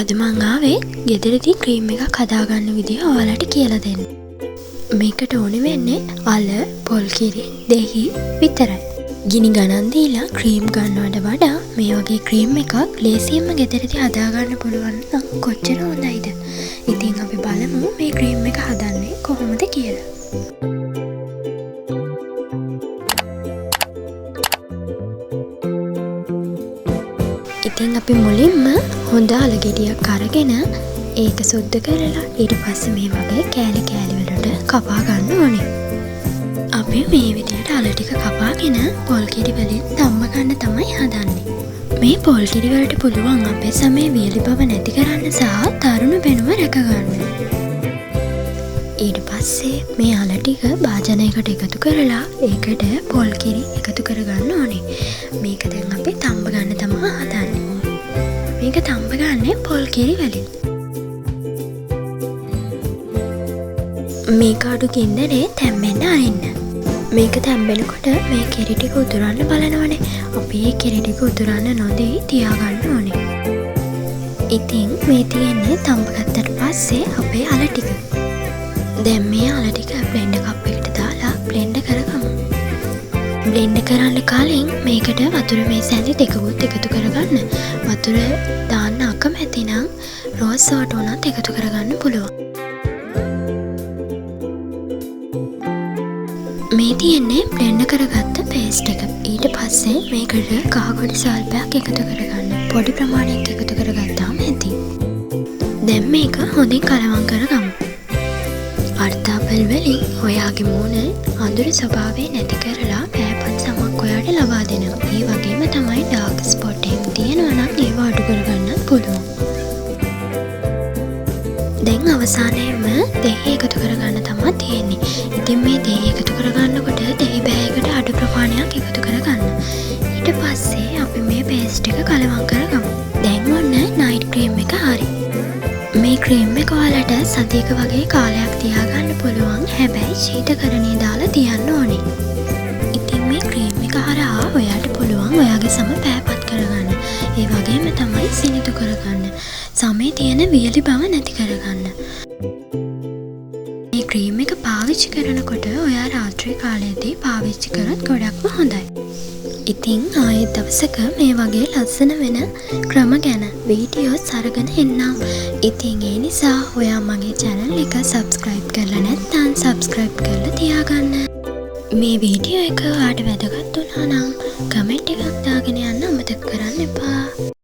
අද මං ආවේ ගෙදරදී ක්‍රීම් එකක් හදාගන්න විදිහ ඔයාලට කියලා දෙන්න. මේකට ඕනේ වෙන්නේ අල, පොල් කිරි, දෙහි විතරයි. ගිනි ගණන් දීලා ක්‍රීම් ගන්නවට වඩා මේ වගේ ක්‍රීම් එකක් ලේසියෙන්ම ගෙදරදී හදාගන්න පුළුවන් නම් කොච්චර හොඳයිද? ඉතින් අපි බලමු මේ ක්‍රීම් එක හදන්නේ කොහොමද කියලා. ඉතින් අපි මුලින්ම හොඳ අල ගෙඩියක් අරගෙන ඒක සුද්ධ කරලා ඊට පස්සේ මේ වගේ කෑලි කෑලි වලට කපා ගන්න ඕනේ. අපි මේ විදිහට අල ටික කපාගෙන පොල් කිරි වලින් තම්බ ගන්න තමයි හදන්නේ. මේ පොල් කිරි වලට පුළුවන් අපේ සමේ වියලි බව නැති කරන්න සහ තරුණ පෙනුම රැක ගන්න. ඊට පස්සේ මේ අල ටික භාජනයකට එකතු කරලා ඒකට පොල් කිරි එකතු කරගන්න ඕනේ. මේක දැන් අපි තම්බ ගන්න තමයි හදන්නේ. මේක තම්බ ගන්නේ පොල් කිරි වලින්. මේක අඩු ගින්දරේ තැම්බෙන්න අරින්න. මේක තැම්බෙනකොට මේ කිරි ටික උතුරන්න බලනවනේ. අපි මේ කිරි ටික උතුරන්න නොදී තියාගන්න ඕනේ. ඉතින් මේ තියෙන්නේ තම්බ ගත්තට පස්සේ අපේ අල ටික. දැන් මේ අල ටික බ්ලෙන්ඩර් කප් එකට දාලා බ්ලෙන්ඩ් කරගමු. බ්ලෙන්ඩ් කරන්න කලින් මේකට වතුර මේ සැලි දෙකකුත් එකතු කරගන්න. වතුර දාන්න අකමැති නම් රෝස් වෝටර් උනත් එකතු කරගන්න පුළුවන්. මේ තියෙන්නේ බ්ලෙන්ඩ් කරගත්ත පේස්ට් එක. ඊට පස්සේ මේකට කහ ගොඩි සල්පයක් එකතු කරගන්න. පොඩි ප්‍රමාණයක් එකතු කරගත්තාම ඇති. දැන් මේක හොඳින් කලවම් කරගමු. අර්ථාපල් වලින් ඔයාගේ මූණ අඳුරු ස්වභාවය නැති කරලා පෑපත් සමක් ඔයාට ලබා දෙනවා. ඒ වගේම තමයි ඩාර්ක් ස්පොට් එක තියෙනවා නම් ඒව අඩු කරගන්නත් පුළුවන්. දැන් අවසානයේම දෙහි එකතු කරගන්න තමයි තියෙන්නේ. ඉතින් මේ දෙහි එකතු කරගන්නකොට දෙහි බෑයකට අඩු ප්‍රමාණයක් එකතු කරගන්න. ඊට පස්සේ අපි මේ පේස්ට් එක කලවම් කරගමු. දැන් ඔන්න නයිට් ක්‍රීම් එක හරි. මේ ක්‍රීම් එක ඔයාලට සතියක වගේ කාලයක් තියාගන්න පුළුවන්. හැබැයි ශීතකරණයේ දාලා තියන්න ඕනේ. ඉතින් මේ ක්‍රීම් එක හරහා ඔයාට පුළුවන් ඔයාගේ සම පෑපත් කරගන්න. ඒ වගේම තමයි සිනිඳු කරගන්න. සමේ තියෙන වියලි බව නැති කරගන්න. මේ ක්‍රීම් එක පාවිච්චි කරනකොට ඔයා රාත්‍රී කාලයේදී පාවිච්චි කරත් ගොඩක්ම හොඳයි. ඉතින් ආයෙත් දවසක මේ වගේ ලස්සන වෙන ක්‍රම ගැන වීඩියෝස් අරගෙන එන්නම්. ඉතින් ඒ නිසා ඔයා මගේ channel එක subscribe කරලා නැත්නම් subscribe කරලා තියාගන්න. මේ වීඩියෝ එක ඔයාට වැදගත් වුණා නම් කමෙන්ට් එකක් දාගෙන යන්න අමතක කරන්න එපා.